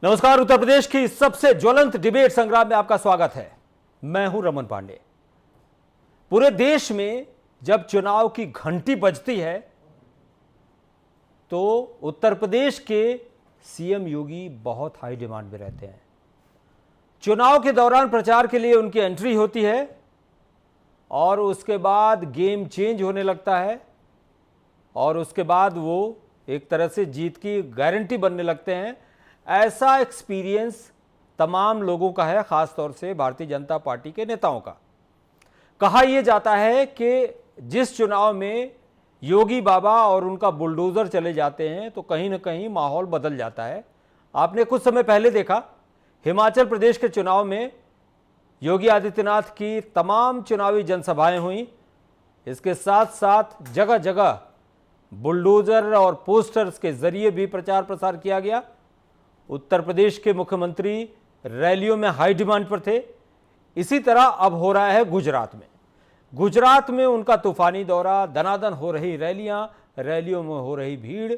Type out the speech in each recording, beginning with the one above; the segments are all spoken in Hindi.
नमस्कार। उत्तर प्रदेश की सबसे ज्वलंत डिबेट संग्राम में आपका स्वागत है। मैं हूं रमन पांडे। पूरे देश में जब चुनाव की घंटी बजती है तो उत्तर प्रदेश के सीएम योगी बहुत हाई डिमांड में रहते हैं। चुनाव के दौरान प्रचार के लिए उनकी एंट्री होती है और उसके बाद गेम चेंज होने लगता है और उसके बाद वो एक तरह से जीत की गारंटी बनने लगते हैं। ऐसा एक्सपीरियंस तमाम लोगों का है, खासतौर से भारतीय जनता पार्टी के नेताओं का। कहा यह जाता है कि जिस चुनाव में योगी बाबा और उनका बुलडोजर चले जाते हैं तो कहीं ना कहीं माहौल बदल जाता है। आपने कुछ समय पहले देखा हिमाचल प्रदेश के चुनाव में योगी आदित्यनाथ की तमाम चुनावी जनसभाएं हुई। इसके साथ साथ जगह जगह बुलडोजर और पोस्टर्स के जरिए भी प्रचार प्रसार किया गया। उत्तर प्रदेश के मुख्यमंत्री रैलियों में हाई डिमांड पर थे। इसी तरह अब हो रहा है गुजरात में। गुजरात में उनका तूफानी दौरा, दनादन हो रही रैलियां, रैलियों में हो रही भीड़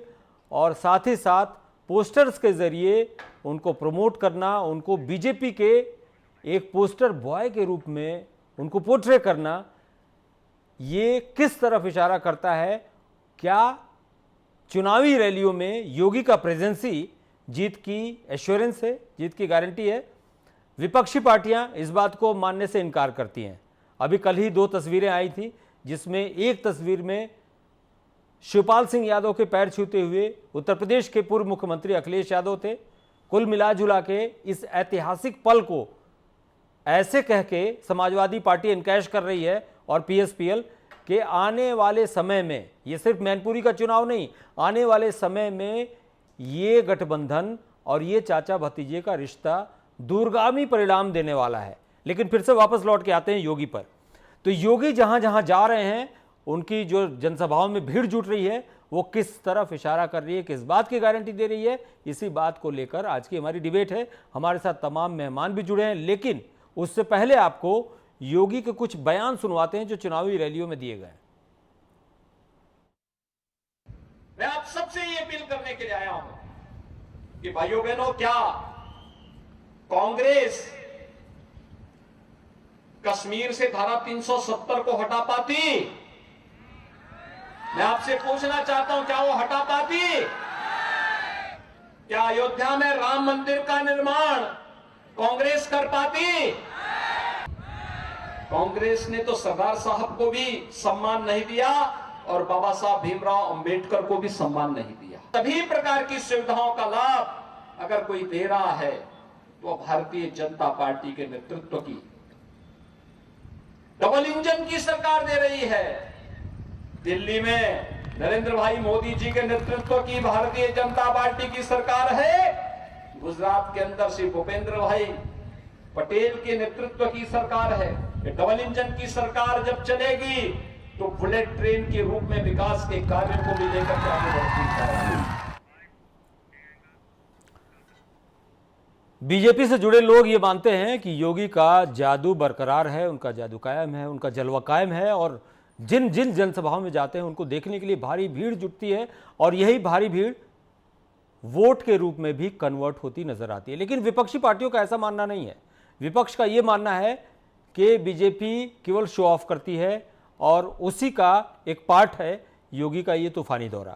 और साथ ही साथ पोस्टर्स के जरिए उनको प्रमोट करना, उनको बीजेपी के एक पोस्टर बॉय के रूप में उनको पोर्ट्रे करना, ये किस तरफ इशारा करता है? क्या चुनावी रैलियों में योगी का प्रेजेंसी जीत की एश्योरेंस है, जीत की गारंटी है? विपक्षी पार्टियां इस बात को मानने से इनकार करती हैं। अभी कल ही दो तस्वीरें आई थी जिसमें एक तस्वीर में शिवपाल सिंह यादव के पैर छूते हुए उत्तर प्रदेश के पूर्व मुख्यमंत्री अखिलेश यादव थे। कुल मिला जुला के इस ऐतिहासिक पल को ऐसे कह के समाजवादी पार्टी इनकैश कर रही है और पीएसपीएल के आने वाले समय में, ये सिर्फ मैनपुरी का चुनाव नहीं, आने वाले समय में ये गठबंधन और ये चाचा भतीजे का रिश्ता दूरगामी परिणाम देने वाला है। लेकिन फिर से वापस लौट के आते हैं योगी पर। तो योगी जहां जहां जा रहे हैं, उनकी जो जनसभाओं में भीड़ जुट रही है, वो किस तरफ इशारा कर रही है, किस बात की गारंटी दे रही है, इसी बात को लेकर आज की हमारी डिबेट है। हमारे साथ तमाम मेहमान भी जुड़े हैं, लेकिन उससे पहले आपको योगी के कुछ बयान सुनवाते हैं जो चुनावी रैलियों में दिए गए। मैं आप सबसे ये अपील करने के लिए आया हूं कि भाइयों बहनों, क्या कांग्रेस कश्मीर से धारा 370 को हटा पाती? मैं आपसे पूछना चाहता हूं, क्या वो हटा पाती? क्या अयोध्या में राम मंदिर का निर्माण कांग्रेस कर पाती? कांग्रेस ने तो सरदार साहब को भी सम्मान नहीं दिया और बाबा साहब भीमराव अंबेडकर को भी सम्मान नहीं दिया। सभी प्रकार की सुविधाओं का लाभ अगर कोई दे रहा है तो भारतीय जनता पार्टी के नेतृत्व की डबल इंजन की सरकार दे रही है। दिल्ली में नरेंद्र भाई मोदी जी के नेतृत्व की भारतीय जनता पार्टी की सरकार है। गुजरात के अंदर श्री भूपेंद्र भाई पटेल के नेतृत्व की सरकार है। डबल इंजन की सरकार जब चलेगी तो बुलेट ट्रेन के रूप में विकास के कार्य को भी लेकर के आगे बढ़ती है। बीजेपी से जुड़े लोग ये मानते हैं कि योगी का जादू बरकरार है, उनका जादू कायम है, उनका जलवा कायम है और जिन जिन जनसभाओं में जाते हैं उनको देखने के लिए भारी भीड़ जुटती है और यही भारी भीड़ वोट के रूप में भी कन्वर्ट होती नजर आती है। लेकिन विपक्षी पार्टियों का ऐसा मानना नहीं है। विपक्ष का ये मानना है कि बीजेपी केवल शो ऑफ करती है और उसी का एक पार्ट है योगी का ये तूफानी दौरा।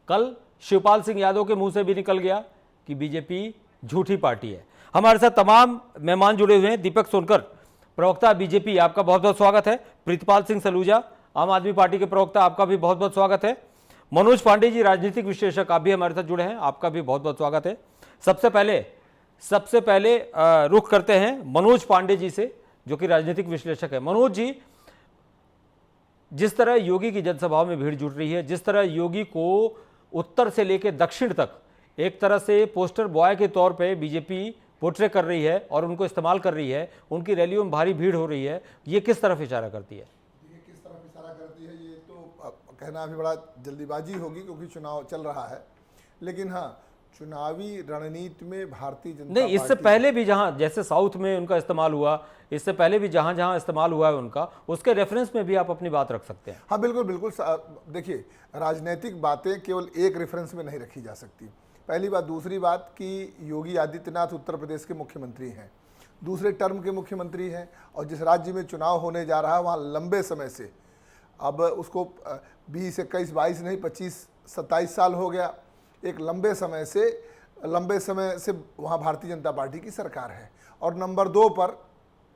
कल शिवपाल सिंह यादव के मुंह से भी निकल गया कि बीजेपी झूठी पार्टी है। हमारे साथ तमाम मेहमान जुड़े हुए हैं। दीपक सोनकर, प्रवक्ता बीजेपी, आपका बहुत बहुत स्वागत है। प्रीतपाल सिंह सलूजा, आम आदमी पार्टी के प्रवक्ता, आपका भी बहुत बहुत स्वागत है। मनोज पांडे जी, राजनीतिक विश्लेषक, आप भी हमारे साथ जुड़े हैं, आपका भी बहुत बहुत स्वागत है। सबसे पहले रुख करते हैं मनोज पांडे जी से, जो कि राजनीतिक विश्लेषक है। मनोज जी, जिस तरह योगी की जनसभाओं में भीड़ जुट रही है, जिस तरह योगी को उत्तर से लेकर दक्षिण तक एक तरह से पोस्टर बॉय के तौर पे बीजेपी पोर्ट्रे कर रही है और उनको इस्तेमाल कर रही है, उनकी रैलियों में भारी भीड़ हो रही है, ये किस तरफ इशारा करती है? ये किस तरफ इशारा करती है ये तो कहना अभी बड़ा जल्दीबाजी होगी क्योंकि चुनाव चल रहा है। लेकिन हाँ, चुनावी रणनीति में भारतीय जनता नहीं, इससे पहले भी जहां जैसे साउथ में उनका इस्तेमाल हुआ, इससे पहले भी जहां जहां इस्तेमाल हुआ है उनका, उसके रेफरेंस में भी आप अपनी बात रख सकते हैं। हाँ बिल्कुल बिल्कुल। देखिए, राजनीतिक बातें केवल एक रेफरेंस में नहीं रखी जा सकती। पहली बात। दूसरी बात कि योगी आदित्यनाथ उत्तर प्रदेश के मुख्यमंत्री हैं, दूसरे टर्म के मुख्यमंत्री हैं, और जिस राज्य में चुनाव होने जा रहा है वहाँ लंबे समय से, अब उसको 20, 21, 22 नहीं 25, 27 साल हो गया, एक लंबे समय से वहाँ भारतीय जनता पार्टी की सरकार है। और नंबर 2 पर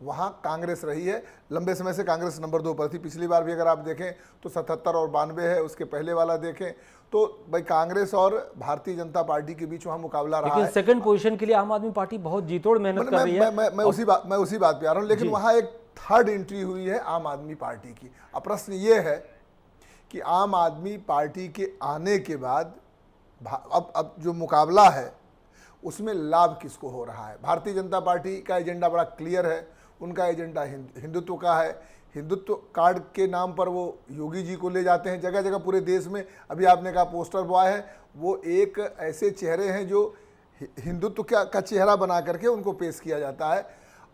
वहाँ कांग्रेस रही है, लंबे समय से कांग्रेस नंबर 2 पर थी। पिछली बार भी अगर आप देखें तो 77 और 92 है, उसके पहले वाला देखें तो भाई कांग्रेस और भारतीय जनता पार्टी के बीच वहाँ मुकाबला रहा है। सेकंड पोजीशन के लिए आम आदमी पार्टी बहुत जीतोड़ मेहनत कर रही है। मैं उसी बात पे आ रहा हूँ, लेकिन वहाँ एक थर्ड एंट्री हुई है आम आदमी पार्टी की। अब प्रश्न ये है कि आम आदमी पार्टी के आने के बाद अब जो मुकाबला है उसमें लाभ किसको हो रहा है। भारतीय जनता पार्टी का एजेंडा बड़ा क्लियर है, उनका एजेंडा हिंदुत्व का है। हिंदुत्व कार्ड के नाम पर वो योगी जी को ले जाते हैं जगह जगह पूरे देश में। अभी आपने कहा पोस्टर बॉय है, वो एक ऐसे चेहरे हैं जो हिंदुत्व का चेहरा बना करके उनको पेश किया जाता है।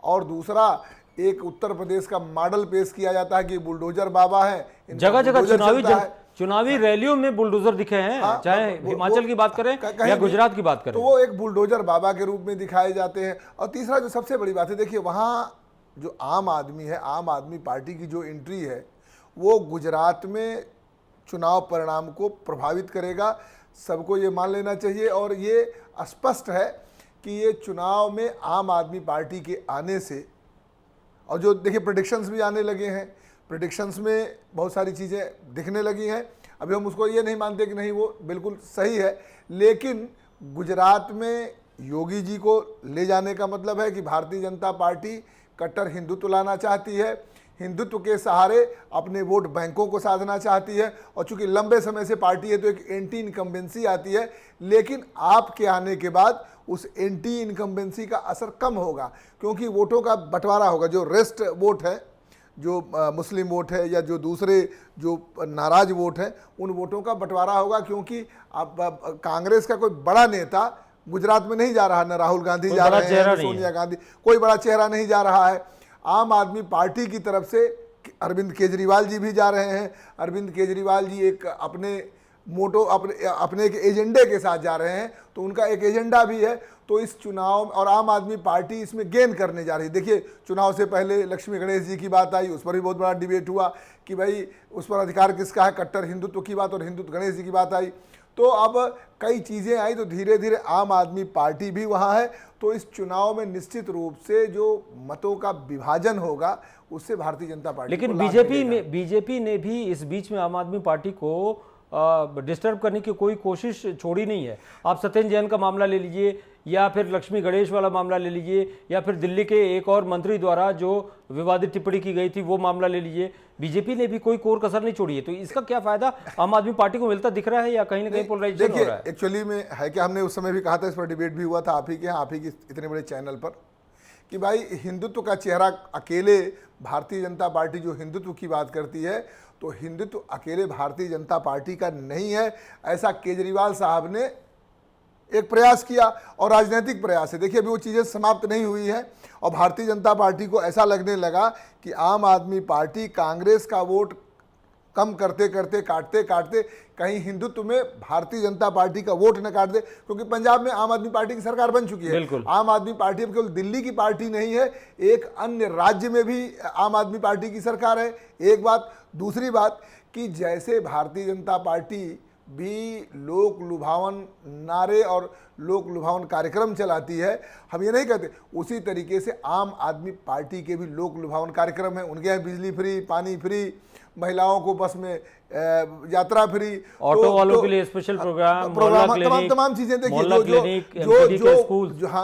और दूसरा, एक उत्तर प्रदेश का मॉडल पेश किया जाता है कि बुलडोजर बाबा है, जगह जगह चुनावी रैलियों में बुलडोजर दिखे हैं। हाँ, चाहे हिमाचल की बात करें या गुजरात की बात करें, तो वो एक बुलडोजर बाबा के रूप में दिखाए जाते हैं। और तीसरा जो सबसे बड़ी बात है, देखिए वहाँ जो आम आदमी है, आम आदमी पार्टी की जो एंट्री है वो गुजरात में चुनाव परिणाम को प्रभावित करेगा, सबको ये मान लेना चाहिए। और ये स्पष्ट है कि ये चुनाव में आम आदमी पार्टी के आने से, और जो देखिए प्रेडिक्शंस भी आने लगे हैं, प्रेडिक्शंस में बहुत सारी चीज़ें दिखने लगी हैं। अभी हम उसको ये नहीं मानते कि नहीं वो बिल्कुल सही है, लेकिन गुजरात में योगी जी को ले जाने का मतलब है कि भारतीय जनता पार्टी कट्टर हिंदुत्व लाना चाहती है, हिंदुत्व के सहारे अपने वोट बैंकों को साधना चाहती है। और चूंकि लंबे समय से पार्टी है तो एक एंटी इनकम्बेंसी आती है, लेकिन आपके आने के बाद उस एंटी इनकम्बेंसी का असर कम होगा, क्योंकि वोटों का बंटवारा होगा। जो रेस्ट वोट है, जो मुस्लिम वोट है या जो दूसरे जो नाराज वोट है, उन वोटों का बंटवारा होगा। क्योंकि अब कांग्रेस का कोई बड़ा नेता गुजरात में नहीं जा रहा, न राहुल गांधी जा रहे हैं, सोनिया गांधी, कोई बड़ा चेहरा नहीं जा रहा है। आम आदमी पार्टी की तरफ से अरविंद केजरीवाल जी भी जा रहे हैं। अरविंद केजरीवाल जी एक अपने अपने एक एजेंडे के साथ जा रहे हैं, तो उनका एक एजेंडा भी है। तो इस चुनाव और आम आदमी पार्टी इसमें गेन करने जा रही है। देखिए चुनाव से पहले लक्ष्मी गणेश जी की बात आई, उस पर भी बहुत बड़ा डिबेट हुआ कि भाई उस पर अधिकार किसका है, कट्टर हिंदुत्व की बात, और हिंदुत्व गणेश जी की बात आई। तो अब कई चीज़ें आई, तो धीरे धीरे आम आदमी पार्टी भी वहाँ है। तो इस चुनाव में निश्चित रूप से जो मतों का विभाजन होगा उससे भारतीय जनता पार्टी, लेकिन बीजेपी ने भी इस बीच में आम आदमी पार्टी को डिस्टर्ब करने की कोई कोशिश छोड़ी नहीं है। आप सत्येंद्र जैन का मामला ले लीजिए, या फिर लक्ष्मी गणेश वाला मामला ले लीजिए, या फिर दिल्ली के एक और मंत्री द्वारा जो विवादित टिप्पणी की गई थी वो मामला ले लीजिए। बीजेपी ने भी कोई कोर कसर नहीं छोड़ी है। तो इसका क्या फायदा आम आदमी पार्टी को मिलता दिख रहा है, या कहीं ना कहीं पोलराइजेशन हो रहा है? एक्चुअली में है कि हमने उस समय भी कहा था, इस पर डिबेट भी हुआ था आप ही की इतने बड़े चैनल पर, कि भाई हिंदुत्व का चेहरा अकेले भारतीय जनता पार्टी जो हिंदुत्व की बात करती है, तो हिंदुत्व अकेले भारतीय जनता पार्टी का नहीं है। ऐसा केजरीवाल साहब ने एक प्रयास किया, और राजनीतिक प्रयास है। देखिए अभी वो चीज़ें समाप्त नहीं हुई हैं, और भारतीय जनता पार्टी को ऐसा लगने लगा कि आम आदमी पार्टी कांग्रेस का वोट कम करते करते, काटते काटते कहीं हिंदुत्व में भारतीय जनता पार्टी का वोट न काट दे। क्योंकि पंजाब में आम आदमी पार्टी की सरकार बन चुकी है। आम आदमी पार्टी अब केवल दिल्ली की पार्टी नहीं है, एक अन्य राज्य में भी आम आदमी पार्टी की सरकार है, एक बात। दूसरी बात कि जैसे भारतीय जनता पार्टी भी लोक लुभावन नारे और लोक लुभावन कार्यक्रम चलाती है, हम ये नहीं कहते, उसी तरीके से आम आदमी पार्टी के भी लोक लुभावन कार्यक्रम है। उनके यहाँ बिजली फ्री, पानी फ्री, महिलाओं को बस में यात्रा फ्री, ऑटो वालों के लिए स्पेशल प्रोग्राम, तमाम चीजें। देखिए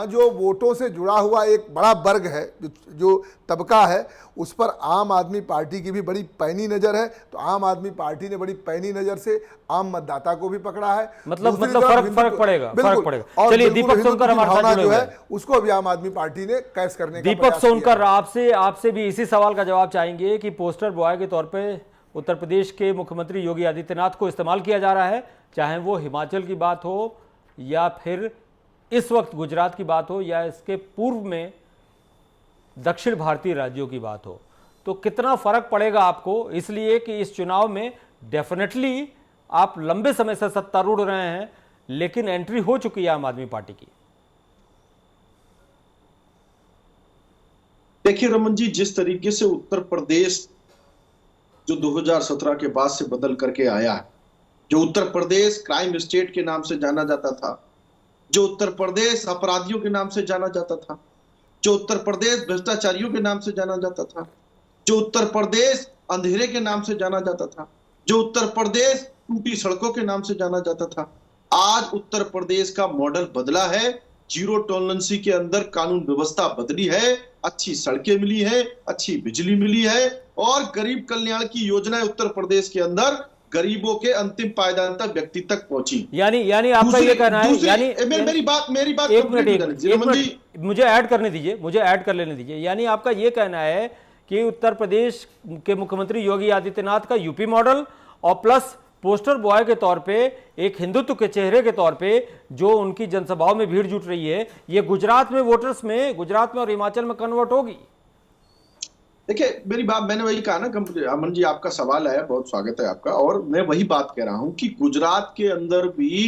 जो वोटों से जुड़ा हुआ एक बड़ा वर्ग है, जो तबका है, उस पर आम आदमी पार्टी की भी बड़ी पैनी नजर है। तो आम आदमी पार्टी ने बड़ी पैनी नजर से आम मतदाता को भी पकड़ा है। मतलब फर्क पड़ेगा। और चलिए दीपक सोनकर हमारे साथ जो है उसको भी आम आदमी पार्टी ने कैश करने का दीपक सोनकर, आपसे भी इसी सवाल का जवाब चाहेंगे कि पोस्टर बॉय के तौर पे उत्तर प्रदेश के मुख्यमंत्री योगी आदित्यनाथ को इस्तेमाल किया जा रहा है, चाहे वो हिमाचल की बात हो, या फिर इस वक्त गुजरात की बात हो, या इसके पूर्व में दक्षिण भारतीय राज्यों की बात हो। तो कितना फर्क पड़ेगा आपको, इसलिए कि इस चुनाव में डेफिनेटली आप लंबे समय से सत्तारूढ़ रहे हैं, लेकिन एंट्री हो चुकी है आम आदमी पार्टी की। देखिए रमन जी, जिस तरीके से उत्तर प्रदेश जो 2017 के बाद से बदल करके आया है, जो उत्तर प्रदेश क्राइम स्टेट के नाम से जाना जाता था, जो उत्तर प्रदेश अपराधियों के नाम से जाना जाता था, जो उत्तर प्रदेश भ्रष्टाचारियों के नाम से जाना जाता था, जो उत्तर प्रदेश अंधेरे के नाम से जाना जाता था, जो उत्तर प्रदेश टूटी सड़कों के नाम से जाना जाता था, आज उत्तर प्रदेश का मॉडल बदला है। जीरो टॉलरेंसी के अंदर कानून व्यवस्था बदली है, अच्छी सड़कें मिली है, अच्छी बिजली मिली है और गरीब कल्याण की योजनाएं उत्तर प्रदेश के अंदर गरीबों के अंतिम पायदान तक व्यक्ति तक पहुंची। यानी आपका ये कहना है, यानी मेरी बात एक मिनट मुझे ऐड करने दीजिए, मुझे ऐड कर लेने दीजिए। यानी आपका ये कहना है कि उत्तर प्रदेश के मुख्यमंत्री योगी आदित्यनाथ का यूपी मॉडल और प्लस पोस्टर बॉय के तौर पे, एक हिंदुत्व के चेहरे के तौर पे जो उनकी जनसभाओं में भीड़ जुट रही है, ये गुजरात में वोटर्स में, गुजरात में और हिमाचल में कन्वर्ट होगी। देखिए मेरी बात, मैंने वही कहा ना अमन जी, आपका सवाल आया, बहुत स्वागत है आपका, और मैं वही बात कह रहा हूं कि गुजरात के अंदर भी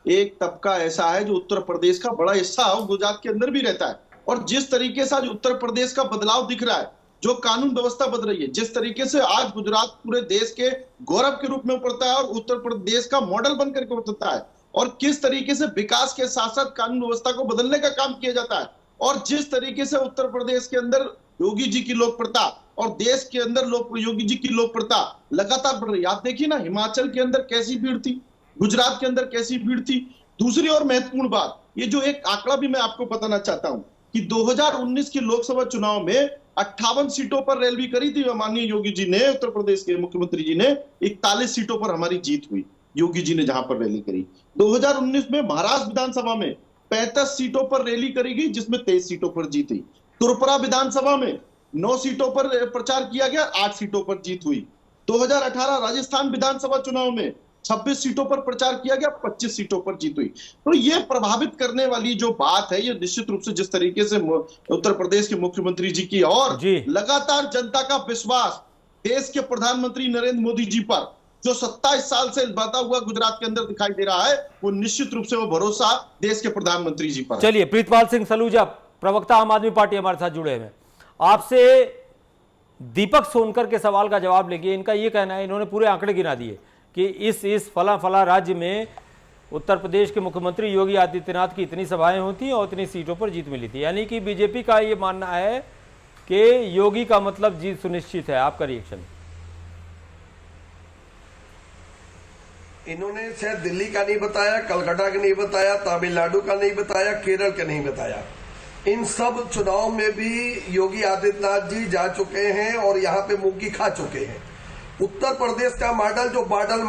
एक तबका ऐसा है जो उत्तर प्रदेश का बड़ा हिस्सा गुजरात के अंदर भी रहता है। और जिस तरीके से आज उत्तर प्रदेश का बदलाव दिख रहा है, जो कानून व्यवस्था बदल रही है, जिस तरीके से आज गुजरात पूरे देश के गौरव के रूप में उभरता है और उत्तर प्रदेश का मॉडल बनकर के उभरता है, और किस तरीके से विकास के साथ साथ कानून व्यवस्था को बदलने का काम किया जाता है, और जिस तरीके से उत्तर प्रदेश के अंदर योगी जी की लोकप्रियता और देश के अंदर योगी जी की लोकप्रियता लगातार बढ़ रही है। आप देखिए ना, हिमाचल के अंदर कैसी भीड़ थी, गुजरात के अंदर कैसी भीड़ थी। दूसरी और महत्वपूर्ण बात, ये जो एक आंकड़ा भी मैं आपको बताना चाहता हूं कि 2019 के लोकसभा चुनाव में 58 सीटों पर रैली करी थी माननीय योगी जी ने, उत्तर प्रदेश के मुख्यमंत्री जी ने। 41 सीटों पर हमारी जीत हुई, योगी जी ने जहां पर रैली करी। 2019 में महाराष्ट्र विधानसभा में 35 सीटों पर रैली करी गई, जिसमें 23 सीटों पर जीत हुई। त्रिपुरा विधानसभा में 9 सीटों पर प्रचार किया गया, 8 सीटों पर जीत हुई। 2018 राजस्थान विधानसभा चुनाव में 26 सीटों पर प्रचार किया गया, 25 सीटों पर जीत हुई। तो ये प्रभावित करने वाली जो बात है, ये निश्चित रूप से जिस तरीके से उत्तर प्रदेश के मुख्यमंत्री जी की और लगातार जनता का विश्वास देश के प्रधानमंत्री नरेंद्र मोदी जी पर जो 27 साल से बढ़ता हुआ गुजरात के अंदर दिखाई दे रहा है, वो निश्चित रूप से वो भरोसा देश के प्रधानमंत्री जी पर। चलिए, प्रीतपाल सिंह सलूजा, प्रवक्ता आम आदमी पार्टी, हमारे साथ जुड़े हैं। आपसे दीपक सोनकर के सवाल का जवाब लेंगे। इनका ये कहना है, इन्होंने पूरे आंकड़े गिना दिए कि इस फला राज्य में उत्तर प्रदेश के मुख्यमंत्री योगी आदित्यनाथ की इतनी सभाएं होती और इतनी सीटों पर जीत मिली थी। यानी कि बीजेपी का ये मानना है कि योगी का मतलब जीत सुनिश्चित है। आपका रिएक्शन? इन्होंने शायद दिल्ली का नहीं बताया, कलकत्ता का नहीं बताया, तमिलनाडु का नहीं बताया, केरल का नहीं बताया। इन सब चुनाव में भी योगी आदित्यनाथ जी जा चुके हैं और यहाँ पे मुंह खा चुके हैं। उत्तर प्रदेश का मॉडल, जो मॉडल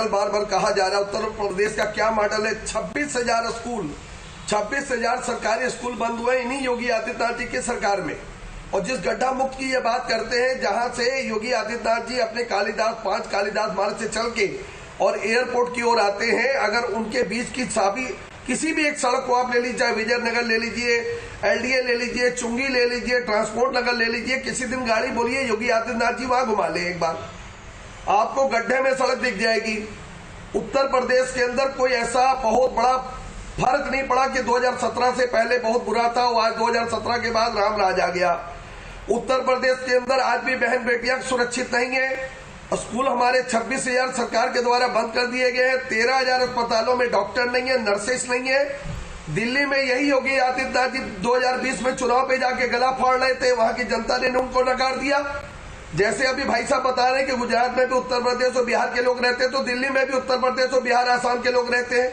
बार बार कहा जा रहा है, उत्तर प्रदेश का क्या मॉडल है? 26,000 स्कूल, 26,000 सरकारी स्कूल बंद हुए इन्हीं योगी आदित्यनाथ जी की सरकार में। और जिस गड्ढा मुक्त की ये बात करते हैं, जहां से योगी आदित्यनाथ जी अपने 5 कालिदास मार्ग से चल के और एयरपोर्ट की ओर आते हैं, अगर उनके बीच की चाबी किसी भी एक सड़क को आप ले लीजिए, चाहे विजयनगर ले लीजिए, एलडीए ले लीजिए, चुंगी ले लीजिए, ट्रांसपोर्ट नगर ले लीजिए, किसी दिन गाड़ी बोलिए योगी आदित्यनाथ जी वहां घुमा ले, एक बार आपको गड्ढे में सड़क दिख जाएगी। उत्तर प्रदेश के अंदर कोई ऐसा बहुत बड़ा फर्क नहीं पड़ा कि 2017 से पहले बहुत बुरा था और आज 2017 के बाद राम राज आ गया। उत्तर प्रदेश के अंदर आज भी बहन बेटियां सुरक्षित नहीं है। स्कूल हमारे 26,000 सरकार के द्वारा बंद कर दिए गए हैं। 13,000 अस्पतालों में डॉक्टर नहीं है, नर्सेस नहीं है। दिल्ली में यही योगी आदित्यनाथ जी 2020 में चुनाव पे जाके गला फाड़ रहे थे, वहां की जनता ने उनको नकार दिया। जैसे अभी भाई साहब बता रहे हैं कि गुजरात में भी उत्तर प्रदेश और बिहार के लोग रहते हैं, तो दिल्ली में भी उत्तर प्रदेश और बिहार, आसाम के लोग रहते हैं।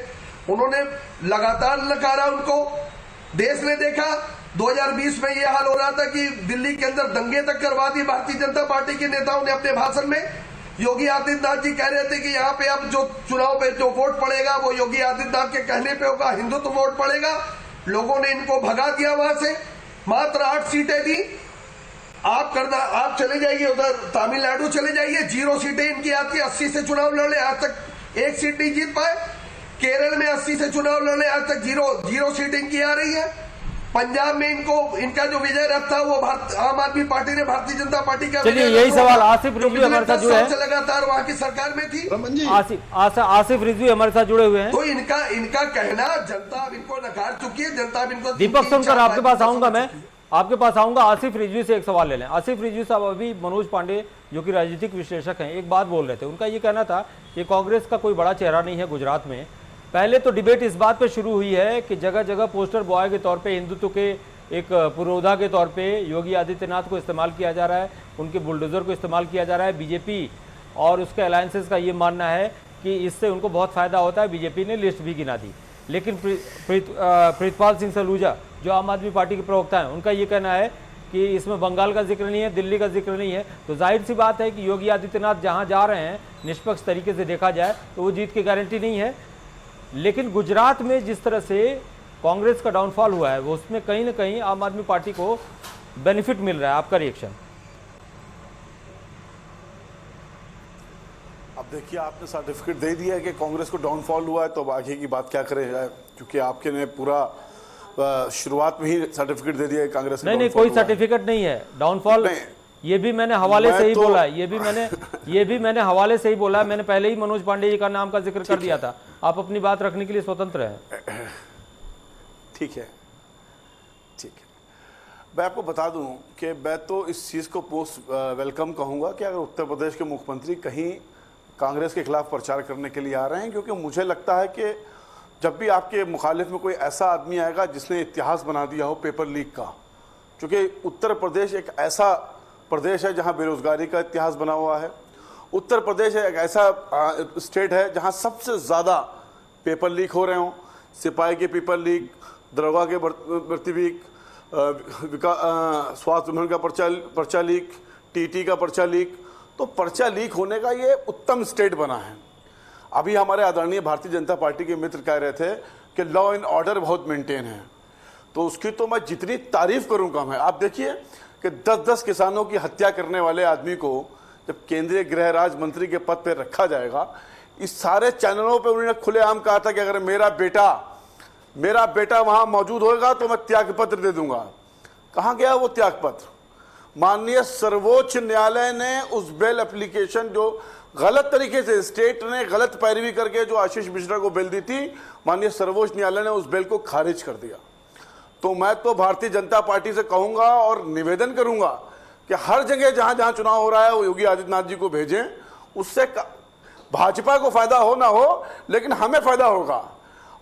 उन्होंने लगातार नकारा उनको। देश ने देखा 2020 में यह हाल हो रहा था कि दिल्ली के अंदर दंगे तक करवा दी भारतीय जनता पार्टी के नेताओं ने अपने भाषण में। योगी आदित्यनाथ जी कह रहे थे कि यहाँ पे अब जो चुनाव पे जो वोट पड़ेगा वो योगी आदित्यनाथ के कहने पे होगा, हिंदुत्व वोट पड़ेगा। लोगों ने इनको भगा दिया वहां से, मात्र 8 सीटें दी। आप चले जाइए उधर तमिलनाडु चले जाइए, 0 सीटें इनकी आती है। 80 से चुनाव लड़े, आज तक 1 सीट नहीं जीत पाए। केरल में 80 से चुनाव लड़े, आज तक 0 सीट इनकी आ रही है। पंजाब में इनका जो विजय रथ था वो आम आदमी पार्टी ने भारतीय जनता पार्टी का चलिए यही सवाल आसिफ रिजवी हमारे साथ जुड़े हैं। लगातार वहां की सरकार में थी। रमन जी, आसिफ रिजवी हमारे साथ जुड़े हुए हैं। तो इनका कहना जनता अब इनको नकार चुकी है, जनता अब इनको। दीपक सोनकर आपके पास आऊंगा, मैं आपके पास आऊंगा। आसिफ रिजवी से एक सवाल ले लें। आसिफ रिजवी साहब अभी मनोज पांडे जो कि राजनीतिक विश्लेषक हैं एक बात बोल रहे थे, उनका ये कहना था कि कांग्रेस का कोई बड़ा चेहरा नहीं है गुजरात में। पहले तो डिबेट इस बात पे शुरू हुई है कि जगह जगह पोस्टर बॉय के तौर पे हिंदुत्व के एक पुरोधा के तौर पे योगी आदित्यनाथ को इस्तेमाल किया जा रहा है, उनके बुलडोजर को इस्तेमाल किया जा रहा है। बीजेपी और उसके अलायंसेस का ये मानना है कि इससे उनको बहुत फायदा होता है। बीजेपी ने लिस्ट भी गिना दी, लेकिन प्रीतपाल सिंह सलूजा जो आम आदमी पार्टी के प्रवक्ता हैं उनका ये कहना है कि इसमें बंगाल का जिक्र नहीं है, दिल्ली का जिक्र नहीं है। तो जाहिर सी बात है कि योगी आदित्यनाथ जहां जा रहे हैं निष्पक्ष तरीके से देखा जाए तो वो जीत की गारंटी नहीं है। लेकिन गुजरात में जिस तरह से कांग्रेस का डाउनफॉल हुआ है वो उसमें कहीं ना कहीं आम आदमी पार्टी को बेनिफिट मिल रहा है। आपका रिएक्शन? अब देखिए, आपने सर्टिफिकेट दे दिया है कि कांग्रेस को डाउनफॉल हुआ है, तो अब आगे की बात क्या करें, क्योंकि आपके ने पूरा शुरुआत में ही सर्टिफिकेट दे दिया है कांग्रेस को। नहीं, कोई सर्टिफिकेट नहीं है डाउनफॉल। ये भी मैंने हवाले से ही बोला है, ये भी मैंने हवाले से ही बोला है। मैंने पहले ही मनोज पांडे जी का नाम का जिक्र कर दिया था। आप अपनी बात रखने के लिए स्वतंत्र हैं। ठीक है। मैं आपको बता दूं कि मैं तो इस चीज़ को पोस्ट वेलकम कहूंगा कि अगर उत्तर प्रदेश के मुख्यमंत्री कहीं कांग्रेस के खिलाफ प्रचार करने के लिए आ रहे हैं, क्योंकि मुझे लगता है कि जब भी आपके मुखालिफ में कोई ऐसा आदमी आएगा जिसने इतिहास बना दिया हो पेपर लीक का, क्योंकि उत्तर प्रदेश एक ऐसा प्रदेश है जहां बेरोजगारी का इतिहास बना हुआ है। उत्तर प्रदेश एक ऐसा स्टेट है जहां सबसे ज़्यादा पेपर लीक हो रहे हों। सिपाही के पेपर लीक, दरोगा के भर्ती लीक, स्वास्थ्य विभाग का पर्चा लीक, टीटी का पर्चा लीक। तो पर्चा लीक होने का ये उत्तम स्टेट बना है। अभी हमारे आदरणीय भारतीय जनता पार्टी के मित्र कह रहे थे कि लॉ एंड ऑर्डर बहुत मेंटेन है, तो उसकी तो मैं जितनी तारीफ करूं कम है। आप देखिए कि 10-10 किसानों की हत्या करने वाले आदमी को जब केंद्रीय गृह राज्य मंत्री के पद पर रखा जाएगा, इस सारे चैनलों पर उन्होंने खुलेआम कहा था कि अगर मेरा बेटा वहां मौजूद होगा तो मैं त्यागपत्र दे दूंगा। कहां गया वो त्यागपत्र? माननीय सर्वोच्च न्यायालय ने उस बेल एप्लीकेशन जो गलत तरीके से स्टेट ने गलत पैरवी करके जो आशीष मिश्रा को बेल दी थी, माननीय सर्वोच्च न्यायालय ने उस बेल को खारिज कर दिया। तो मैं तो भारतीय जनता पार्टी से कहूंगा और निवेदन करूंगा कि हर जगह जहां जहां चुनाव हो रहा है वो योगी आदित्यनाथ जी को भेजें। उससे भाजपा को फायदा हो ना हो, लेकिन हमें फायदा होगा।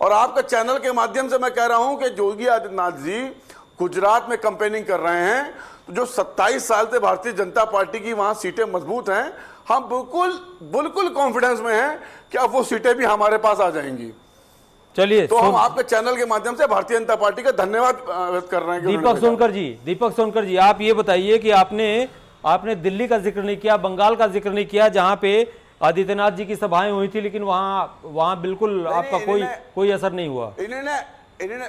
और आपका चैनल के माध्यम से मैं कह रहा हूं कि योगी आदित्यनाथ जी गुजरात में कैंपेनिंग कर रहे हैं, तो जो 27 साल से भारतीय जनता पार्टी की वहां सीटें मजबूत हैं, हम बिल्कुल कॉन्फिडेंस में हैं कि अब वो सीटें भी हमारे पास आ जाएंगी। चलिए, तो हम आपके चैनल के माध्यम से भारतीय जनता पार्टी का धन्यवाद व्यक्त कर रहे हैं। दीपक सोनकर जी, आप ये बताइए कि आपने दिल्ली का जिक्र नहीं किया, बंगाल का जिक्र नहीं किया, जहां पे आदित्यनाथ जी की सभाएं हुई थी, लेकिन वहां बिल्कुल आपका कोई असर नहीं हुआ। इन्होंने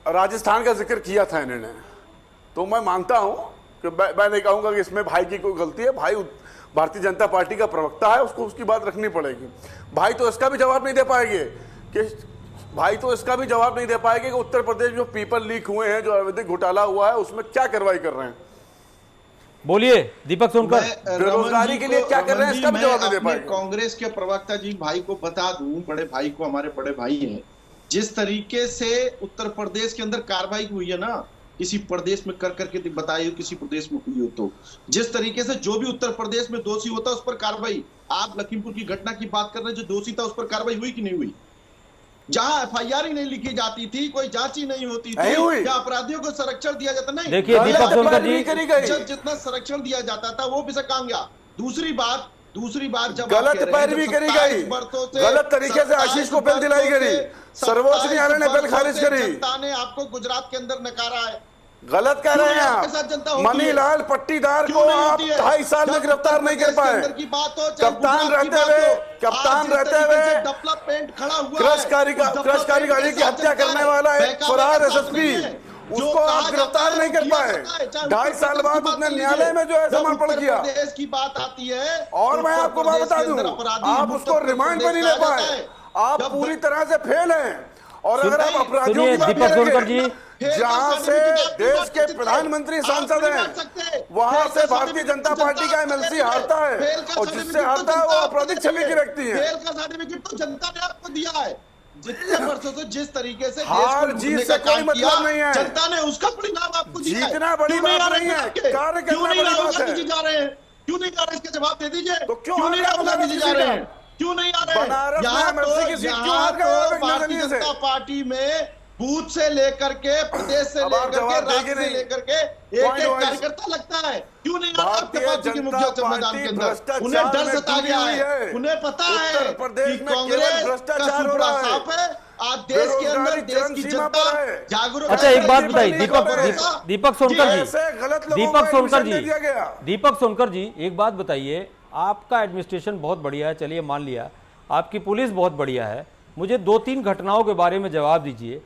राजस्थान का जिक्र किया था इन्होंने, तो मैं मानता हूं कि मैं नहीं कहूंगा कि इसमें भाई की कोई गलती है। भाई भारतीय जनता पार्टी का प्रवक्ता है, उसको उसकी बात रखनी पड़ेगी। भाई तो इसका भी जवाब नहीं दे पाएंगे कि उत्तर प्रदेश में जो पेपर लीक हुए हैं, जो अवैधिक घोटाला हुआ है, उसमें क्या कार्रवाई कर रहे हैं। बोलिए दीपक सोनकर, बेरोजगारी के लिए क्या कर रहे हैं, इसका भी जवाब नहीं दे पाएंगे। कांग्रेस के प्रवक्ता जी भाई को बता दूं, बड़े भाई को, हमारे बड़े भाई हैं, जिस तरीके से उत्तर प्रदेश के अंदर कार्रवाई हुई है ना, किसी प्रदेश में कर करके बताइए, किसी प्रदेश में हुई हो तो, जिस तरीके से जो भी उत्तर प्रदेश में दोषी होता है उस पर कार्रवाई। आप लखीमपुर की घटना की बात कर रहे हैं, जो दोषी था उस पर कार्रवाई हुई कि नहीं हुई? जहां एफआईआर ही नहीं लिखी जाती थी, कोई जांच ही नहीं होती थी, या अपराधियों को संरक्षण दिया जाता नहीं। देखिए दीपक सोनकर जी, जितना संरक्षण दिया जाता था वो भी से कहां गया? दूसरी बात जब गलत पैरवी करी गई, गलत तरीके से आशीष को बेल दिलाई गई, सर्वोच्च न्यायालय ने बेल खारिज करी। जनता ने आपको गुजरात के अंदर नकारा है। गलत कह रहे हैं आप। मनीलाल पट्टीदार को आप 2.5 साल में गिरफ्तार नहीं कर पाए। कप्तान रहते हुए क्रशकारी गाड़ी की हत्या करने वाला एक फरार एसएसपी, उसको आप गिरफ्तार नहीं कर पाए। 2.5 साल बाद उसने न्यायालय में जो है समर्पण किया। देश की बात आती है और मैं आपको बात बता दूं, आप उसको रिमांड पे नहीं ले पाए। आप पूरी तरह से फेल हैं। और अगर आप अपराधियों सुनिए की बात दीपक सोनकर करेंगे, जी, जहां से देश के प्रधानमंत्री सांसद हैं, वहां से भारतीय जनता पार्टी का एमएलसी हारता है, और जिससे हारता है वो आपराधिक छवि की व्यक्ति है। फेल का सर्टिफिकेट तो जनता ने आपको दिया है। जितने वर्षों से जिस तरीके से हार जीत से कोई मतलब नहीं है, जनता ने उसका परिणाम आपको दिया है। जीतना बड़ी बात नहीं है, कार्य करना बड़ी बात है। जा रहे हैं, क्यों नहीं जा रहे, इसका जवाब दे दीजिए। तो क्यों नहीं राहुल गांधी जी जा रहे हैं, क्यों नहीं आ रहे हैं? बनारस में यहाँ एमएलसी की सीट क्यों हार गए आप एक भारतीय नजरिए से? जनता पार्टी में बूथ से लेकर के, प्रदेश से अब आप लेकर के, जवाब देंगे राज्य से नहीं। लेकर के एक Point एक wise। कार्यकर्ता लगता है, क्यों नहीं आ रहा आपके भारतीय पार्टी के जनता मुख्य मैदान के पार्टी अंदर? भ्रष्टाचार उन्हें डर में सता डूबी गया हुई है, है। उन्हें पता है उत्तर प्रदेश कि में कांग्रेस केवल का भ्रष्टाचार हो सुपड़ा रहा है। साफ है। आज देश के अंदर बेरोजगारी देश की चरम सीमा जनता पर है। जागरूक अच्छा एक बात बताइए भरोसा- दीपक सोनकर जी, ऐसे गलत लोगों दीपक को सोनकर एडमिशन दे दिया गया। जी, दीपक सोनकर जी एक बात बताइए, आपका एडमिनिस्ट्रेशन बहुत बढ़िया है, चलिए मान लिया, आपकी पुलिस बहुत बढ़िया है, मुझे 2-3 घटनाओं के बारे में जवाब दीजिए।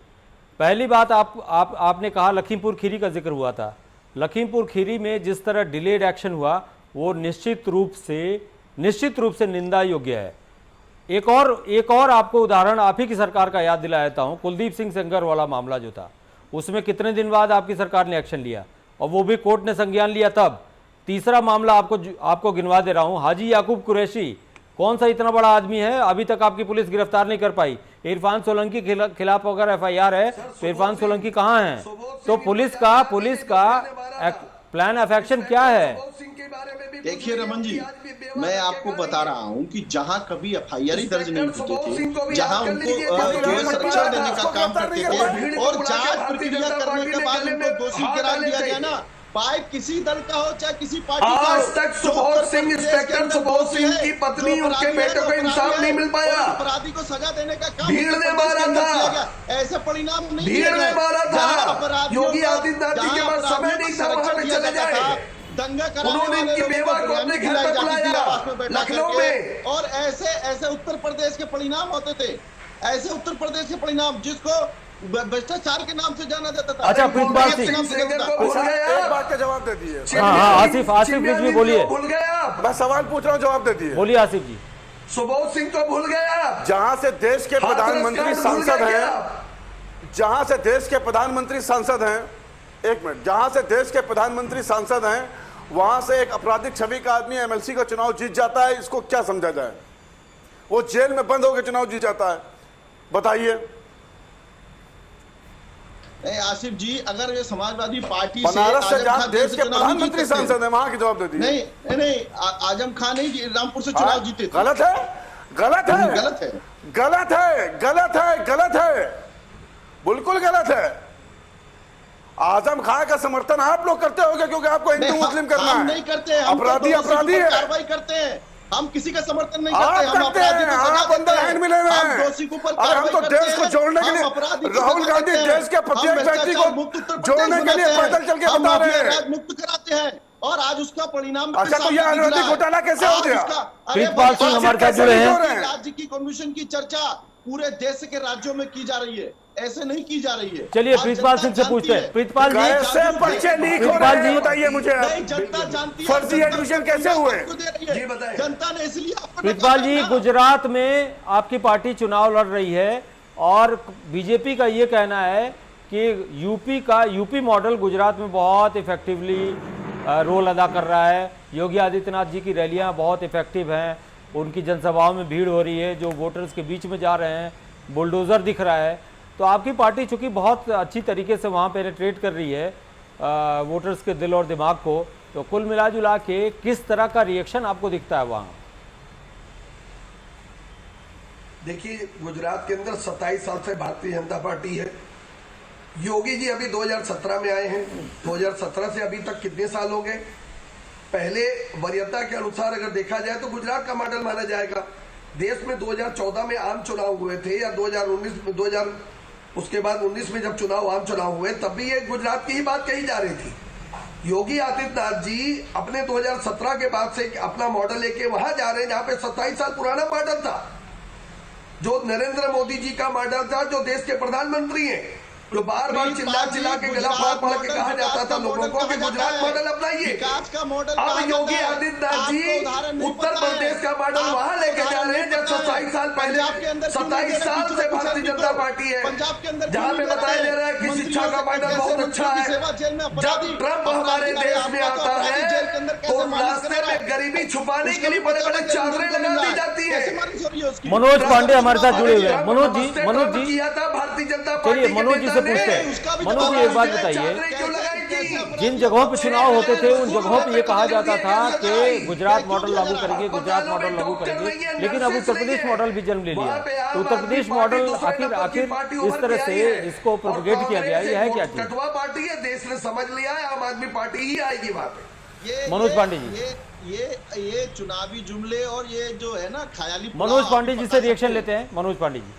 पहली बात आपने कहा लखीमपुर खीरी का जिक्र हुआ था, लखीमपुर खीरी में जिस तरह डिलेड एक्शन हुआ वो निश्चित रूप से निंदा योग्य है। एक और आपको उदाहरण आप ही की सरकार का याद दिला देता हूं, कुलदीप सिंह सेंगर वाला मामला जो था, उसमें कितने दिन बाद आपकी सरकार ने एक्शन लिया और वो भी कोर्ट ने संज्ञान लिया तब। तीसरा मामला आपको गिनवा दे रहा हूं, हाजी याकूब कुरैशी, कौन सा इतना बड़ा आदमी है, अभी तक आपकी पुलिस गिरफ्तार नहीं कर पाई। इरफान सोलंकी के खिलाफ अगर एफआईआर है तो इरफान सोलंकी कहां है? तो पुलिस का प्लान ऑफ एक्शन क्या है? देखिए रमन जी, मैं आपको बता रहा हूं कि जहां कभी एफआईआर ही दर्ज नहीं होते थे, जहां उनको जो है संरक्षण देने का काम करते थे और जांच प्रक्रिया करने के बाद उनको दोषी करार दिया गया ना, पाए किसी दल का हो चाहे किसी पार्टी का हो। आज तक सुबोध सिंह, इंस्पेक्टर सुबोध सिंह की पत्नी, उनके बेटे को इंसाफ नहीं मिल पाया। अपराधी को सजा देने का काम भीड़ ने मारा था, ऐसे परिणाम नहीं, भीड़ ने मारा था। योगी आदित्यनाथ जी के पास समय नहीं था वहां पे चले जाए, दंगा उन्होंने इनकी बेवा को अपने घर पे बुलाया लखनऊ में। और ऐसे उत्तर प्रदेश के परिणाम होते थे, ऐसे उत्तर प्रदेश के परिणाम जिसको भ्रष्टाचार के नाम से जाना जाता था। अच्छा प्रीतपाल सिंह, एक बात का जवाब दे दिए। हाँ आसिफ रिजवी बोलिए, भूल गए आप, मैं सवाल पूछ रहा हूँ, जवाब दे दिए। बोलिए आसिफ जी। सुबोध सिंह को भूल गए आप, जहां से देश के प्रधानमंत्री सांसद हैं, जहां से देश के प्रधानमंत्री सांसद हैं, एक मिनट, जहां से देश के प्रधानमंत्री सांसद हैं वहां से एक आपराधिक छवि का आदमी एमएलसी का चुनाव जीत जाता है, इसको क्या समझा जाए? वो जेल में बंद होकर चुनाव जीत जाता है, बताइए। आसिफ जी, अगर ये समाजवादी पार्टी बनारस से जहां देश के प्रधानमंत्री सांसद हैं वहां के जवाब दे दिए। नहीं, आजम खान नहीं रामपुर से चुनाव जीते थे। गलत है, गलत है, गलत है, गलत है, गलत है, गलत है, बिल्कुल गलत है। आजम खान का समर्थन आप लोग करते होंगे क्योंकि आपको हिंदू मुस्लिम करना है। नहीं करते, अपराधी अपराधी है, कार्रवाई करते हैं, हम किसी का समर्थन नहीं आप करते, हम करते हैं, अपराधी को सजा आप अंदर देते हैं, हैंड मिले हुए हम हैं। दोषी को ऊपर और हम तो कार्रवाई देश करते को हैं, जोड़ने के हम लिए अपराधी को राहुल सजा गांधी देते हैं, देश के हम प्रत्येक व्यक्ति को भ्रष्टाचार मुक्त उत्तर प्रदेश जोड़ने के लिए बनाते हैं, पैदल चल के हम बता रहे माफिया हैं। राज मुक्त कराते हैं और आज उसका परिणाम अच्छा, तो ये अनवरती घोटाला कैसे हो गया? प्रीतपाल सिंह हमारे साथ जुड़े हैं। राज्य की कमीशन की चर्चा पूरे देश के राज्यों में की जा रही है, ऐसे नहीं की जा रही है। चलिए प्रीतपाल सिंह से पूछते हैं। प्रीतपाल जी, कैसे पर्चे लीक हो रहे हैं बताइए मुझे। जनता जानती है, फर्जी एडमिशन कैसे हुए? जी बताइए। जनता ने इसलिए आपको प्रीतपाल जी, नकारा। गुजरात में आपकी पार्टी चुनाव लड़ रही है और बीजेपी का ये कहना है कि यूपी मॉडल गुजरात में बहुत इफेक्टिवली रोल अदा कर रहा है। योगी आदित्यनाथ जी की रैलियां बहुत इफेक्टिव हैं, उनकी जनसभाओं में भीड़ हो रही है, जो वोटर्स के बीच में जा रहे हैं, बुलडोज़र दिख रहा है। तो आपकी पार्टी चूंकि बहुत अच्छी तरीके से वहाँ पेनिट्रेट कर रही है वोटर्स के दिल और दिमाग को, तो कुल मिला जुला के किस तरह का रिएक्शन आपको दिखता है वहाँ? देखिए, गुजरात के अंदर 27 साल से भारतीय जनता पार्टी है। योगी जी अभी 2017 में आए हैं, 2017 से अभी तक कितने साल हो गए? पहले वरीयता के अनुसार अगर देखा जाए तो गुजरात का मॉडल माना जाएगा। देश में 2014 में आम चुनाव हुए थे या 2019 उसके बाद 19 में जब आम चुनाव हुए तब भी ये गुजरात की ही बात कही जा रही थी। योगी आदित्यनाथ जी अपने 2017 के बाद से अपना मॉडल लेके वहां जा रहे हैं जहां पे 27 साल पुराना मॉडल था, जो नरेंद्र मोदी जी का मॉडल था, जो देश के प्रधानमंत्री हैं। तो बार बार चिल्ला चिल्ला के गला फाड़ फाड़ के कहा जाता था लोगों को कि गुजरात मॉडल अपनाइए। विकास का मॉडल अब योगी आदित्यनाथ जी उत्तर प्रदेश का मॉडल वहां लेके जा रहे हैं जब 27 साल पहले 27 साल से भारतीय जनता पार्टी है, पंजाब के अंदर जहां पे बताया जा रहा है कि शिक्षा का मॉडल बहुत अच्छा है। जब ट्रंप हमारे देश में आता है तो रास्ते में गरीबी छुपाने के लिए बड़े बड़े चादरें लगा दी जाती है। मनोज पांडे हमारे साथ जुड़े हुए हैं। मनोज जी किया था भारतीय जनता चलिए पार्टी मनोज जी से पूछते हैं। मनोज जी एक बात बताइए, जिन जगहों पे चुनाव होते थे उन जगहों पे ये कहा जाता था कि गुजरात मॉडल लागू करेंगे, गुजरात मॉडल लागू करेंगे, लेकिन अब उत्तर प्रदेश मॉडल भी जन्म ले लिया। तो उत्तर प्रदेश मॉडल आखिर इस तरह से इसको प्रोपेगेट किया गया, ये है क्या चीज? कटवा पार्टी है, देश ने समझ लिया है, आम आदमी पार्टी ही आएगी वहां पे। मनोज पांडे जी, ये चुनावी जुमले और ये जो है ना ख्याली। मनोज पांडे जी से रिएक्शन लेते हैं। मनोज पांडे जी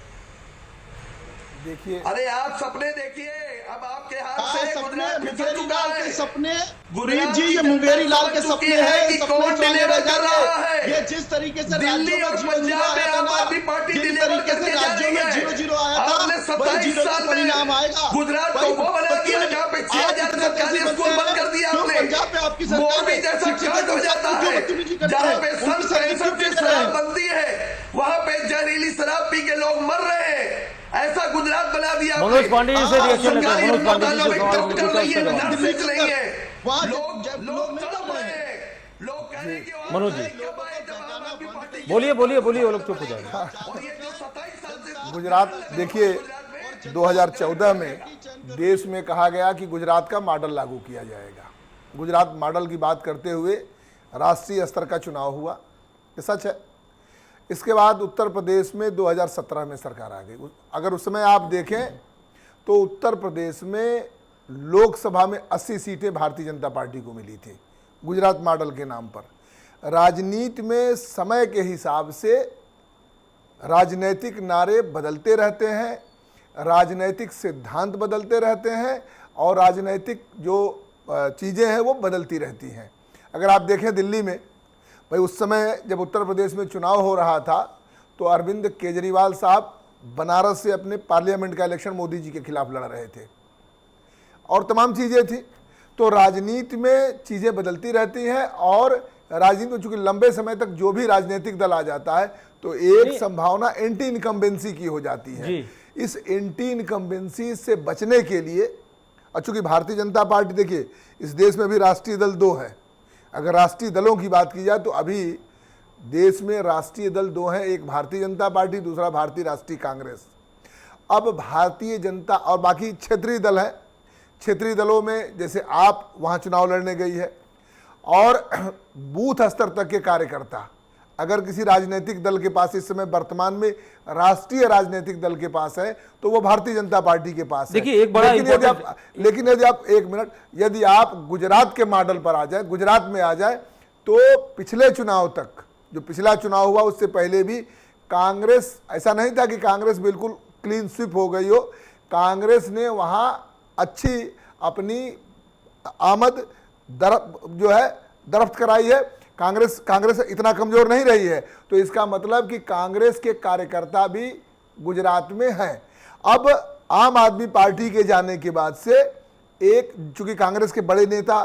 देखिए, अरे आप सपने देखिए, अब आपके हाथ से गुजरात फिसल चुका है। सपने गुरमीत जी, ये मुंगेरी लाल के सपने हैं कि कौन डिलीवर कर रहा है। ये जिस तरीके से दिल्ली और पंजाब में आम आदमी पार्टी डिलीवर करके जा रही है। 0-0 आया था, आपने 27 साल परिणाम आएगा। गुजरात को वो बना दिया जहाँ पे 6000 सरकारी स्कूल बंद कर दिया आपने। पंजाब में आपकी मोदी जैसा कांड हो जाता है जहाँ पे सन 65 की शराब बनती है, वहाँ पे जहरीली शराब पी के लोग मर रहे हैं। ऐसा गुजरात बना दिया। मनोज पांडे जी से रिएक्शन लेते हैं। मनोज पांडे जी से डॉक्टर नहीं है, नर्सेज नहीं है, मनोज जी बोलिए वो लोग चुप हो जाएंगे। गुजरात देखिए, 2014 में देश में कहा गया कि गुजरात का मॉडल लागू किया जाएगा। गुजरात मॉडल की बात करते हुए राष्ट्रीय स्तर का चुनाव हुआ, ये सच है। इसके बाद उत्तर प्रदेश में 2017 में सरकार आ गई। अगर उस समय आप देखें तो उत्तर प्रदेश में लोकसभा में 80 सीटें भारतीय जनता पार्टी को मिली थी गुजरात मॉडल के नाम पर। राजनीति में समय के हिसाब से राजनीतिक नारे बदलते रहते हैं, राजनीतिक सिद्धांत बदलते रहते हैं और राजनीतिक जो चीज़ें हैं वो बदलती रहती हैं। अगर आप देखें दिल्ली में, भाई उस समय जब उत्तर प्रदेश में चुनाव हो रहा था तो अरविंद केजरीवाल साहब बनारस से अपने पार्लियामेंट का इलेक्शन मोदी जी के खिलाफ लड़ रहे थे और तमाम चीज़ें थी। तो राजनीति में चीज़ें बदलती रहती हैं और राजनीति में चूंकि लंबे समय तक जो भी राजनीतिक दल आ जाता है तो एक संभावना एंटी इनकम्बेंसी की हो जाती है। इस एंटी इनकम्बेंसी से बचने के लिए, और चूंकि भारतीय जनता पार्टी, देखिए इस देश में भी राष्ट्रीय दल 2 है। अगर राष्ट्रीय दलों की बात की जाए तो अभी देश में राष्ट्रीय दल 2 हैं, एक भारतीय जनता पार्टी, दूसरा भारतीय राष्ट्रीय कांग्रेस। अब भारतीय जनता और बाकी क्षेत्रीय दल हैं। क्षेत्रीय दलों में जैसे आप वहाँ चुनाव लड़ने गई है और बूथ स्तर तक के कार्यकर्ता, अगर किसी राजनीतिक दल के पास इस समय वर्तमान में राष्ट्रीय राजनीतिक दल के पास है तो वो भारतीय जनता पार्टी के पास है। देखिए एक बड़ा लेकिन यदि आप एक मिनट, यदि आप गुजरात के मॉडल पर आ जाए, गुजरात में आ जाए, तो पिछले चुनाव तक, जो पिछला चुनाव हुआ उससे पहले भी कांग्रेस, ऐसा नहीं था कि कांग्रेस बिल्कुल क्लीन स्वीप हो गई हो। कांग्रेस ने वहाँ अच्छी अपनी आमद जो है दरफ्त कराई है। कांग्रेस इतना कमजोर नहीं रही है। तो इसका मतलब कि कांग्रेस के कार्यकर्ता भी गुजरात में हैं। अब आम आदमी पार्टी के जाने के बाद से चूंकि कांग्रेस के बड़े नेता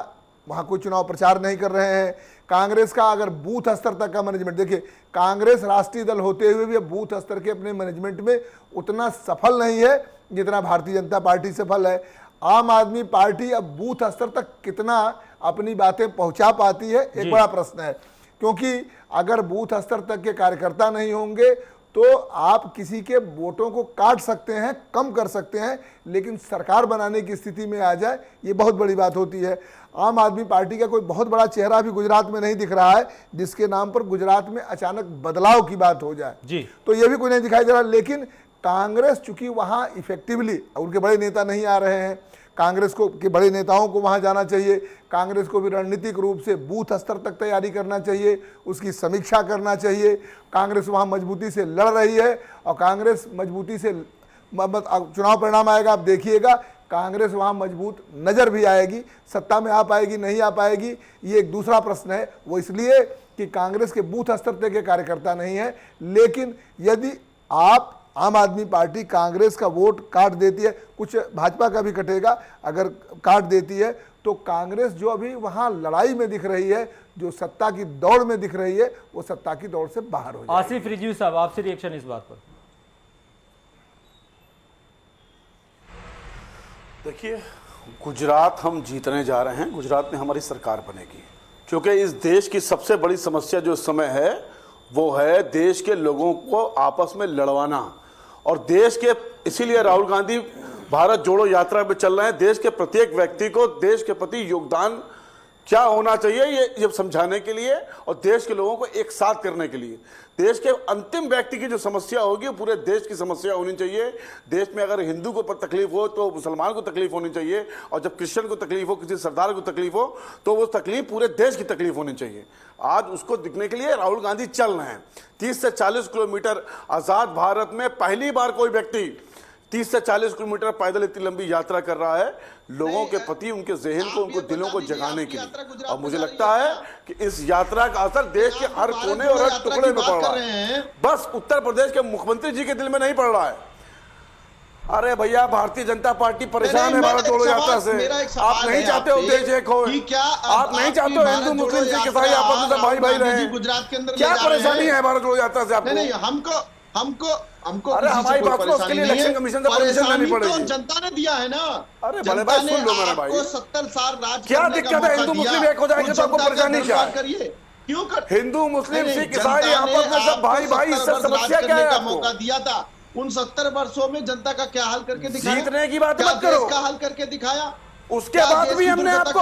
वहाँ कोई चुनाव प्रचार नहीं कर रहे हैं, कांग्रेस का अगर बूथ स्तर तक का मैनेजमेंट, देखिए कांग्रेस राष्ट्रीय दल होते हुए भी बूथ स्तर के अपने मैनेजमेंट में उतना सफल नहीं है जितना भारतीय जनता पार्टी सफल है। आम आदमी पार्टी अब बूथ स्तर तक कितना अपनी बातें पहुंचा पाती है, एक बड़ा प्रश्न है। क्योंकि अगर बूथ स्तर तक के कार्यकर्ता नहीं होंगे तो आप किसी के वोटों को काट सकते हैं, कम कर सकते हैं, लेकिन सरकार बनाने की स्थिति में आ जाए ये बहुत बड़ी बात होती है। आम आदमी पार्टी का कोई बहुत बड़ा चेहरा भी गुजरात में नहीं दिख रहा है जिसके नाम पर गुजरात में अचानक बदलाव की बात हो जाए जी। तो ये भी कोई नहीं दिखाई दे रहा। लेकिन कांग्रेस चूंकि वहाँ इफेक्टिवली, उनके बड़े नेता नहीं आ रहे हैं, कांग्रेस को के बड़े नेताओं को वहां जाना चाहिए। कांग्रेस को भी रणनीतिक रूप से बूथ स्तर तक तैयारी करना चाहिए, उसकी समीक्षा करना चाहिए। कांग्रेस वहां मजबूती से लड़ रही है और कांग्रेस मजबूती से चुनाव परिणाम आएगा, आप देखिएगा कांग्रेस वहां मजबूत नजर भी आएगी। सत्ता में आ पाएगी नहीं आ पाएगी ये एक दूसरा प्रश्न है। वो इसलिए कि कांग्रेस के बूथ स्तर तक के कार्यकर्ता नहीं है। लेकिन यदि आप आम आदमी पार्टी कांग्रेस का वोट काट देती है, कुछ भाजपा का भी कटेगा, अगर काट देती है तो कांग्रेस जो अभी वहां लड़ाई में दिख रही है, जो सत्ता की दौड़ में दिख रही है, वो सत्ता की दौड़ से बाहर हो जाएगी। आसिफ रिजवी साहब, आपसे रिएक्शन इस बात पर। देखिए, गुजरात हम जीतने जा रहे हैं, गुजरात में हमारी सरकार बनेगी, क्योंकि इस देश की सबसे बड़ी समस्या जो इस समय है वो है देश के लोगों को आपस में लड़वाना। और देश के, इसीलिए राहुल गांधी भारत जोड़ो यात्रा पे चल रहे हैं, देश के प्रत्येक व्यक्ति को देश के प्रति योगदान क्या होना चाहिए ये समझाने के लिए और देश के लोगों को एक साथ करने के लिए। देश के अंतिम व्यक्ति की जो समस्या होगी वो पूरे देश की समस्या होनी चाहिए। देश में अगर हिंदू को तकलीफ हो तो मुसलमान को तकलीफ होनी चाहिए, और जब क्रिश्चियन को तकलीफ हो, किसी सरदार को तकलीफ हो, तो वो तकलीफ पूरे देश की तकलीफ होनी चाहिए। आज उसको दिखने के लिए राहुल गांधी चल रहे हैं। 30 से 40 किलोमीटर आजाद भारत में पहली बार कोई व्यक्ति 30 से 40 किलोमीटर पैदल इतनी लंबी यात्रा कर रहा है, लोगों के प्रति उनके जहन को, उनको दिलों को जगाने के लिए। और मुझे लगता है कि इस यात्रा का असर देश के हर कोने और हर टुकड़े में पड़ रहा है। बस उत्तर प्रदेश के मुख्यमंत्री जी के दिल में नहीं पड़ रहा है। अरे भैया, भारतीय जनता पार्टी परेशान है भारत जोड़ो यात्रा से। आप नहीं चाहते हो देश एक हो, आप नहीं चाहते हो हिंदू मुस्लिम सिख ईसाई आपस में भाई भाई रहे। गुजरात के अंदर क्या परेशानी है भारत जोड़ो यात्रा से आपको? नहीं, हमको अरे हमारी बात को उसके लिए इलेक्शन कमीशन से परमिशन लेनी पड़ेगी। तो जनता ने दिया है ना। अरे बड़े भाई सुन लो मेरे भाई, 70 साल राज क्या दिक्कत है? हिंदू मुस्लिम एक हो जाएंगे तो आपको परेशानी क्या है? क्यों हिंदू मुस्लिम सिख ईसाई आपस में सब भाई भाई, इससे समस्या क्या है? आपको मौका दिया था, उन 70 वर्षों में जनता का क्या हाल करके दिखाया? जीतने की बात मत करो, का हाल करके दिखाया। उसके बाद भी हमने आपको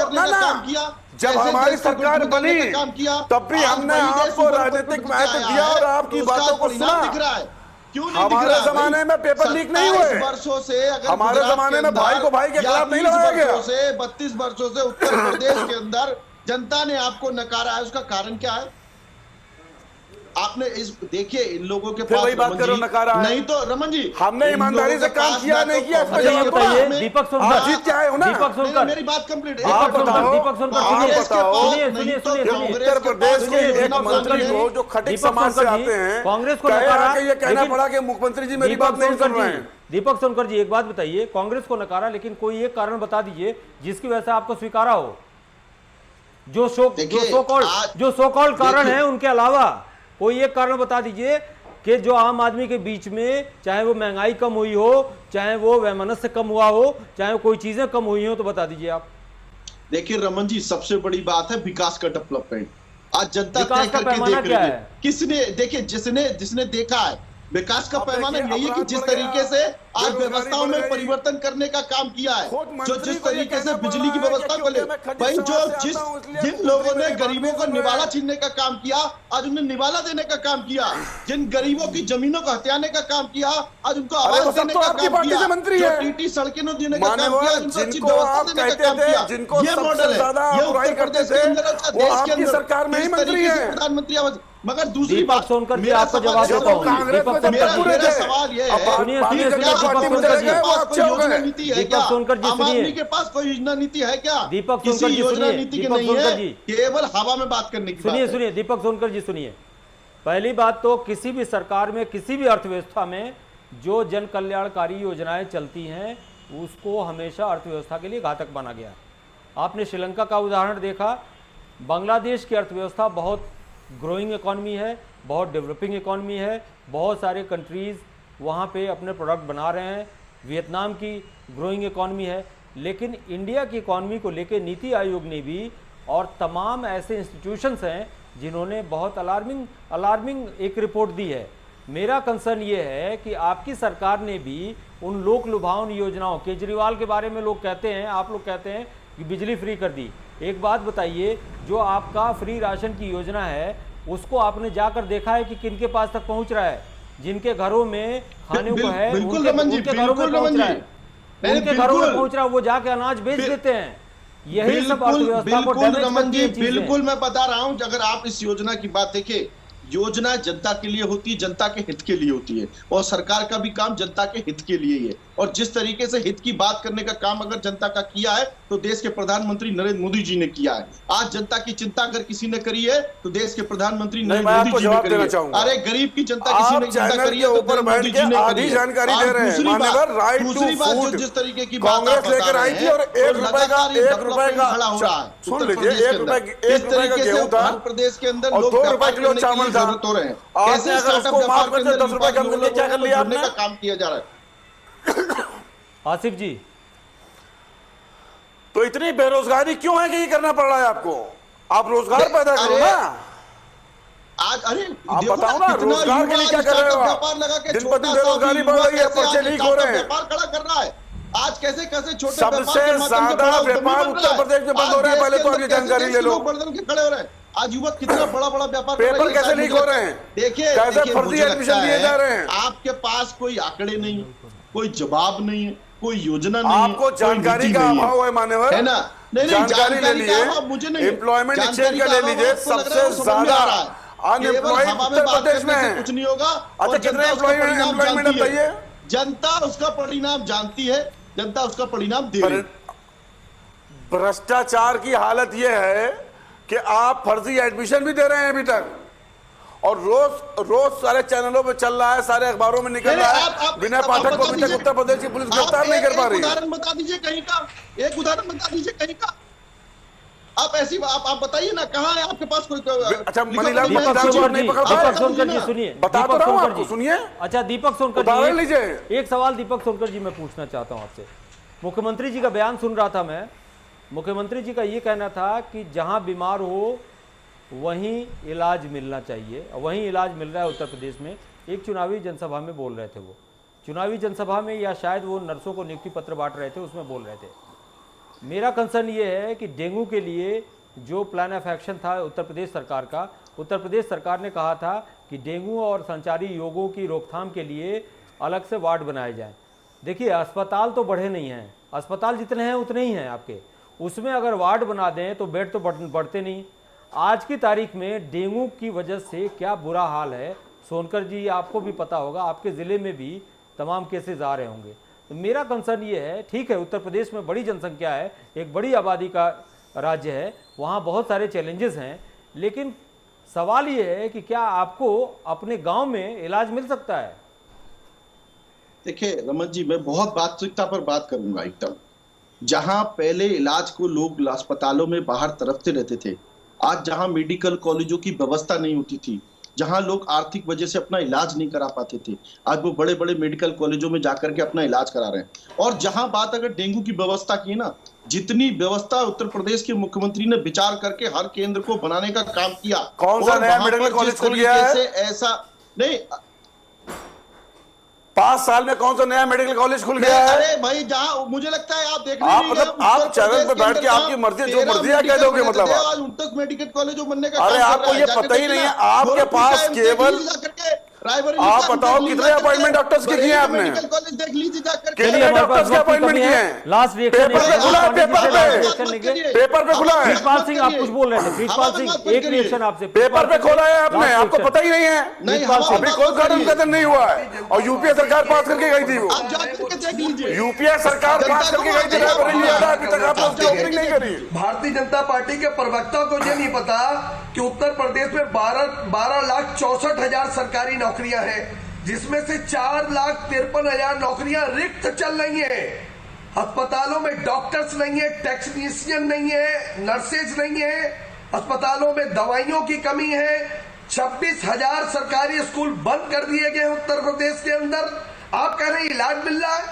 जब हमारी सरकार बनी तब भी हमने आपको राजनीतिक महत्व दिया और आपकी बातों को सुना। दिख रहा है क्यों नहीं? हमारे जमाने में पेपर लीक नहीं हुए, वर्षों से हमारे जमाने में भाई को भाई के खिलाफ नहीं लड़ाया गया। 32 वर्षों से उत्तर प्रदेश के अंदर जनता ने आपको नकारा है, उसका कारण क्या है? आपने इस देखिए इन लोगों के पास वही बात करो, नकारा है। नहीं तो रमन जी, हमने ईमानदारी से काम किया नहीं किया, इसका जवाब बताइए। दीपक सोनकर, जीत क्या है ना? दीपक सोनकर, मेरी बात कंप्लीट है। आप बताओ, दीपक सोनकर उत्तर प्रदेश के एक मंत्री को जो खटिक समाज से आते हैं, कांग्रेस को नकारा, ये कहना पड़ा कि मुख्यमंत्री जी मेरी बात नहीं सुन रहे हैं। दीपक सोनकर जी, एक बात बताइए, कांग्रेस को नकारा, लेकिन कोई एक कारण बता दीजिए जिसकी वजह से आपको स्वीकारा हो, जो सो कॉल्ड कारण है, उनके अलावा कोई एक कारण बता दीजिए कि जो आम आदमी के बीच में, चाहे वो महंगाई कम हुई हो, चाहे वो वैमनस्य कम हुआ हो, चाहे कोई चीजें कम हुई हो, तो बता दीजिए आप। देखिए रमन जी, सबसे बड़ी बात है विकास का डेवलपमेंट। आज जनता विकास का पैमाना क्या है? किसने देखिए, जिसने देखा है विकास का पैमाना यही है कि जिस तरीके से आज व्यवस्थाओं में परिवर्तन करने का काम किया है, जो जिस तरीके से बिजली की व्यवस्था को ले भाई, जिन लोगों ने गरीबों को निवाला छीनने का काम किया, आज उन्हें निवाला देने का काम किया। जिन गरीबों की जमीनों को हथियाने का काम किया, आज उनको आवाज देने का काम किया। जो टीटी सड़कें देने का काम किया, उनको अच्छी व्यवस्था देने का काम किया। ये मॉडल है, ये उत्तर प्रदेश के अंदर, देश के अंदर सरकार में ही मंत्री है, प्रधानमंत्री आवाज। मगर दूसरी बात सोनकर जी, आपको जवाब देता हूं। मेरा सवाल ये है, दीपक सोनकर जी आम आदमी के पास कोई योजना नीति है क्या? दीपक किसी सोनकर जी योजना नीति की नहीं है, जी केवल हवा में बात करने की बात है। सुनिए दीपक सोनकर जी सुनिए, पहली बात तो किसी भी सरकार में, किसी भी अर्थव्यवस्था में जो जन कल्याणकारी योजनाएं चलती हैं उसको हमेशा अर्थव्यवस्था के लिए घातक माना गया। आपने श्रीलंका का उदाहरण देखा, बांग्लादेश की अर्थव्यवस्था बहुत ग्रोइंग इकॉनमी है, बहुत डेवलपिंग इकॉनमी है, बहुत सारे कंट्रीज़ वहाँ पे अपने प्रोडक्ट बना रहे हैं। वियतनाम की ग्रोइंग इकॉनमी है, लेकिन इंडिया की इकॉनमी को लेके नीति आयोग ने भी और तमाम ऐसे इंस्टीट्यूशंस हैं जिन्होंने बहुत अलार्मिंग एक रिपोर्ट दी है। मेरा कंसर्न ये है कि आपकी सरकार ने भी उन लोक लुभावन योजनाओं, केजरीवाल के बारे में लोग कहते हैं, आप लोग कहते हैं कि बिजली फ्री कर दी। एक बात बताइए, जो आपका फ्री राशन की योजना है उसको आपने जाकर देखा है कि किनके पास तक पहुंच रहा है? जिनके घरों में खाने को है उनके घरों में पहुंच रहा है, उनके घरों में पहुंच रहा है, वो जाके अनाज बेच देते हैं। यही सब अर्थव्यवस्था को डैमेज करती है। बिल्कुल मैं बता रहा हूं, अगर आप इस योजना की बात देखें, योजना जनता के लिए होती है, जनता के हित के लिए होती है, और सरकार का भी काम जनता के हित के लिए ही है। और जिस तरीके से हित की बात करने का काम अगर जनता का किया है तो देश के प्रधानमंत्री नरेंद्र मोदी जी ने किया है। आज जनता की चिंता अगर किसी ने करी है तो देश के प्रधानमंत्री नरेंद्र मोदी जी ने करी है। अरे गरीब की चिंता किसी ने चिंता करी है तो मोदी जी ने करी है। जानकारी दे रहे हैं। दूसरी बात जो जिस तरीके की कांग्रेस लेकर आई थी और 1 रुपए का खड़ा हो रहा है, सुन लीजिए, 1 रुपए का गेहूं था, उत्तर प्रदेश के अंदर और लोग 2 रुपए किलो चावल था। हो रहे हैं। आपने कैसे अगर स्टार्टअप उसको माफ व्यापार के करके अंदर 10 रुपए कम करके क्या कर लिया आपने? का काम किया जा रहा है। आसिफ जी, तो इतनी बेरोजगारी क्यों है कि ये करना पड़ रहा है आपको? आप रोजगार पैदा करो ना। आज अरे आप बताओ ना, रोजगार के लिए क्या कर रहे हो आप? दिन ब दिन बेरोजगारी बढ़ रही है, पर्चे लीक हो रहे हैं, व्यापार खड़ा कर रहा है। आज कैसे कैसे छोटे सबसे ज्यादा व्यापार उत्तर प्रदेश में बंद हो रहा है। पहले तो ये जानकारी ले लो। बढ़ के खड़े हो रहे हैं। आज युवक कितना बड़ा बड़ा व्यापार पेपर कैसे लीक हो रहे हैं, देखिए कैसे फर्जी एडमिशन दिए जा रहे हैं। आपके पास कोई आंकड़े नहीं, कोई जवाब नहीं है, कोई योजना नहीं, आपको जानकारी का अभाव है मान्यवर, है ना? नहीं जानकारी ले लीजिए, मुझे नहीं, एम्प्लॉयमेंट एक्सचेंज का ले लीजिए। सबसे ज्यादा अनएम्प्लॉयड उत्तर प्रदेश में है। कुछ नहीं होगा। अच्छा, कितने एम्प्लॉयमेंट बताइए? जनता उसका परिणाम जानती है, जनता उसका परिणाम दे रही है। भ्रष्टाचार की हालत यह है कि आप फर्जी एडमिशन भी दे रहे हैं अभी तक, और रोज सारे चैनलों पे चल रहा है, सारे अखबारों में निकल रहा है। बिना पाठक को अभी तक उत्तर प्रदेश की पुलिस गिरफ्तार नहीं कर पा रही है। उदाहरण बता दीजिए कहीं का, एक उदाहरण बता दीजिए कहीं का। आप ऐसी आप बताइए ना, कहाँ है आपके पास कोई? अच्छा, मनीलाल दीपक सोनकर जी सुनिए, बता तो रहा हूं आपको, सुनिए। अच्छा दीपक सोनकर उदाहरण जी, लीजिए। एक सवाल दीपक सोनकर जी मैं पूछना चाहता हूं आपसे। मुख्यमंत्री जी का बयान सुन रहा था मैं। मुख्यमंत्री जी का ये कहना था कि जहां बीमार हो वहीं इलाज मिलना चाहिए, वहीं इलाज मिल रहा है उत्तर प्रदेश में। एक चुनावी जनसभा में बोल रहे थे वो, चुनावी जनसभा में, या शायद वो नर्सों को नियुक्ति पत्र बांट रहे थे, उसमें बोल रहे थे। मेरा कंसर्न ये है कि डेंगू के लिए जो प्लान ऑफ एक्शन था उत्तर प्रदेश सरकार का, उत्तर प्रदेश सरकार ने कहा था कि डेंगू और संचारी रोगों की रोकथाम के लिए अलग से वार्ड बनाए जाएं। देखिए, अस्पताल तो बढ़े नहीं हैं, अस्पताल जितने हैं उतने ही हैं आपके, उसमें अगर वार्ड बना दें तो बेड तो बढ़ते नहीं। आज की तारीख में डेंगू की वजह से क्या बुरा हाल है, सोनकर जी आपको भी पता होगा, आपके ज़िले में भी तमाम केसेस आ रहे होंगे। तो मेरा कंसर्न ये है, ठीक है उत्तर प्रदेश में बड़ी जनसंख्या है, एक बड़ी आबादी का राज्य है, वहाँ बहुत सारे चैलेंजेस हैं, लेकिन सवाल ये है कि क्या आपको अपने गांव में इलाज मिल सकता है? देखिए रमन जी, मैं बहुत वास्तविकता पर बात करूंगा एकदम। जहां पहले इलाज को लोग अस्पतालों में बाहर तरफते रहते थे, आज जहां मेडिकल कॉलेजों की व्यवस्था नहीं होती थी, जहां लोग आर्थिक वजह से अपना इलाज नहीं करा पाते थे, आज वो बड़े बड़े मेडिकल कॉलेजों में जाकर के अपना इलाज करा रहे हैं। और जहां बात अगर डेंगू की व्यवस्था की ना, जितनी व्यवस्था उत्तर प्रदेश के मुख्यमंत्री ने विचार करके हर केंद्र को बनाने का काम किया, कौन सा नया मेडिकल कॉलेज खुल गया है? ऐसा नहीं, 5 साल में कौन सा नया मेडिकल कॉलेज खुल गया है? अरे भाई, जहां मुझे लगता है आप देख आप मतलब आप चैनल पे बैठ के आपकी मर्जी जो मर्जी कह दोगे, मतलब आज 29 मेडिकल कॉलेजों बनने का। अरे आपको ये पता ही नहीं है, आपके पास केवल, आप बताओ कितने अपॉइंटमेंट डॉक्टर्स के किए आपने? मेडिकल कॉलेज देख लीजिए जाकर, कितने डॉक्टर्स के अपॉइंटमेंट किए हैं? लास्ट पेपर पे खुला है, पेपर पे खुला है। प्रीतपाल सिंह आप कुछ बोल रहे थे, प्रीतपाल सिंह एक रिएक्शन आपसे। पेपर पे खोला है आपने, आपको पता ही नहीं है? अभी कोई उद्घाटन कदम नहीं हुआ है, और यूपीए सरकार पास करके गई थी वो, यूपीए सरकार पास करके गई थी, अभी तक आपने उसकी ओपनिंग नहीं करी। भारतीय जनता पार्टी के प्रवक्ता को ये नहीं पता कि उत्तर प्रदेश में 12,64,000 सरकारी नौकरियां हैं, जिसमें से 4,53,000 नौकरियां रिक्त चल रही हैं। अस्पतालों में डॉक्टर्स नहीं है, टेक्नीशियन नहीं है, नर्सेज नहीं है, अस्पतालों में दवाइयों की कमी है। 26,000 सरकारी स्कूल बंद कर दिए गए उत्तर प्रदेश के अंदर। आप कह रहे हैं इलाज मिल रहा है?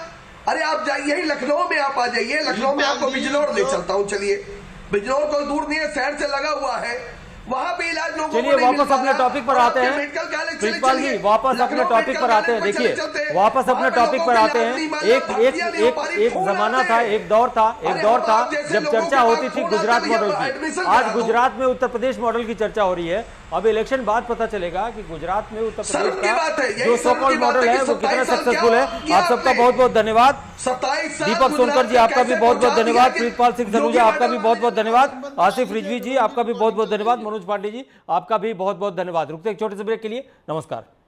अरे आप जाइए, यही लखनऊ में आप आ जाइए, लखनऊ में आपको बिजनौर ले चलता हूं, चलिए, बिजनौर कोई दूर नहीं है, शहर से लगा हुआ है, वहां पे इलाज लोगों को नहीं मिल वापस अपने टॉपिक पर आते हैं प्रितपाल जी, वापस अपने टॉपिक पर आते हैं। देखिए, वापस अपने टॉपिक पर आते हैं। एक जमाना था, एक दौर था जब चर्चा होती थी गुजरात मॉडल की। आज गुजरात में उत्तर प्रदेश मॉडल की चर्चा हो रही है। अब इलेक्शन बाद पता चलेगा कि गुजरात में उत्तर प्रदेश का जो सो कॉल्ड मॉडल है वो कितना सक्सेसफुल है। आप सबका बहुत बहुत धन्यवाद। दीपक सोनकर जी आपका भी बहुत बहुत धन्यवाद। प्रीतपाल सिंह सलूजा आपका भी बहुत बहुत धन्यवाद। आसिफ रिजवी जी आपका भी बहुत बहुत धन्यवाद। मनोज पांडे जी आपका भी बहुत बहुत धन्यवाद। रुकते एक छोटे से ब्रेक के लिए, नमस्कार।